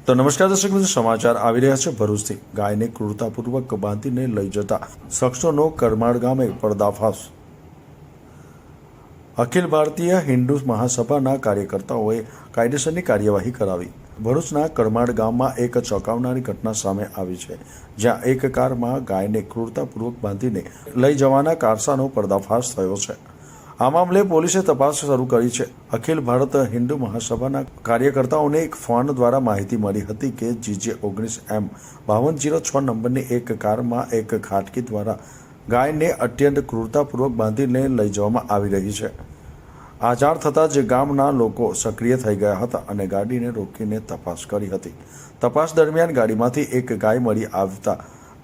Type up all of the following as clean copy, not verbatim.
તો નમસ્કાર દર્શક મિત્રો, સમાચાર આવી રહ્યા છે ભરૂચથી। ગાયને ક્રૂરતાપૂર્વક બાંધીને લઈ જતા શખ્સોનો કરમાળ ગામે પર્દાફાશ। અખિલ ભારતીય હિન્દુ મહાસભાના કાર્યકર્તાઓએ કાયદેસરની કાર્યવાહી કરાવી। ભરૂચના કરમાળ ગામમાં એક ચોંકાવનારી ઘટના સામે આવી છે, જ્યાં એક કારમાં ગાયને ક્રૂરતાપૂર્વક બાંધીને લઈ જવાના કારસાનો પર્દાફાશ થયો છે। આ મામલે પોલીસે તપાસ શરૂ કરી છે। અખિલ ભારત હિન્દુ મહાસભાના કાર્યકર્તાઓને એક ફોન દ્વારા માહિતી મળી હતી કે GJ19M 5206 નંબરની એક કારમાં એક ખાટકી દ્વારા ગાયને અત્યંત ક્રૂરતાપૂર્વક બાંધીને લઈ જવામાં આવી રહી છે। આ જાણ થતાં જ ગામના લોકો સક્રિય થઈ ગયા હતા અને ગાડીને રોકીને તપાસ કરી હતી। તપાસ દરમિયાન ગાડીમાંથી એક ગાય મળી આવતા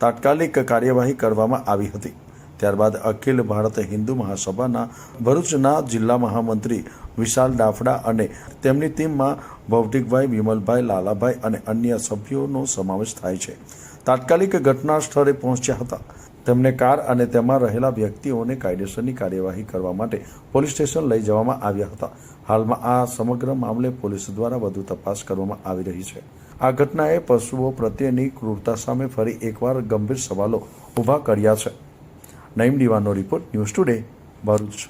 તાત્કાલિક કાર્યવાહી કરવામાં આવી હતી। ત્યારબાદ અખિલ ભારત હિન્દુ મહાસભાના ભરૂચના જિલ્લા મહામંત્રી વિશાલ ડાફડા અને તેમની ટીમમાં ભૌતિકભાઈ, વિમલભાઈ, લાલાભાઈ અને અન્ય સભ્યોનો સમાવેશ થાય છે। તાત્કાલિક ઘટના સ્થળે પહોંચ્યા હતા। તેમને કાર અને તેમાં રહેલા વ્યક્તિઓને કાયદેસરની કાર્યવાહી કરવા માટે પોલીસ સ્ટેશન લઈ જવામાં આવ્યા હતા। હાલમાં આ સમગ્ર મામલે પોલીસ દ્વારા વધુ તપાસ કરવામાં આવી રહી છે। આ ઘટનાએ પશુઓ પ્રત્યેની ક્રૂરતા સામે ફરી એકવાર ગંભીર સવાલો ઊભા કર્યા છે। નઈમ દીવાનો રિપોર્ટ, ન્યૂઝ ટુડે, ભરૂચ।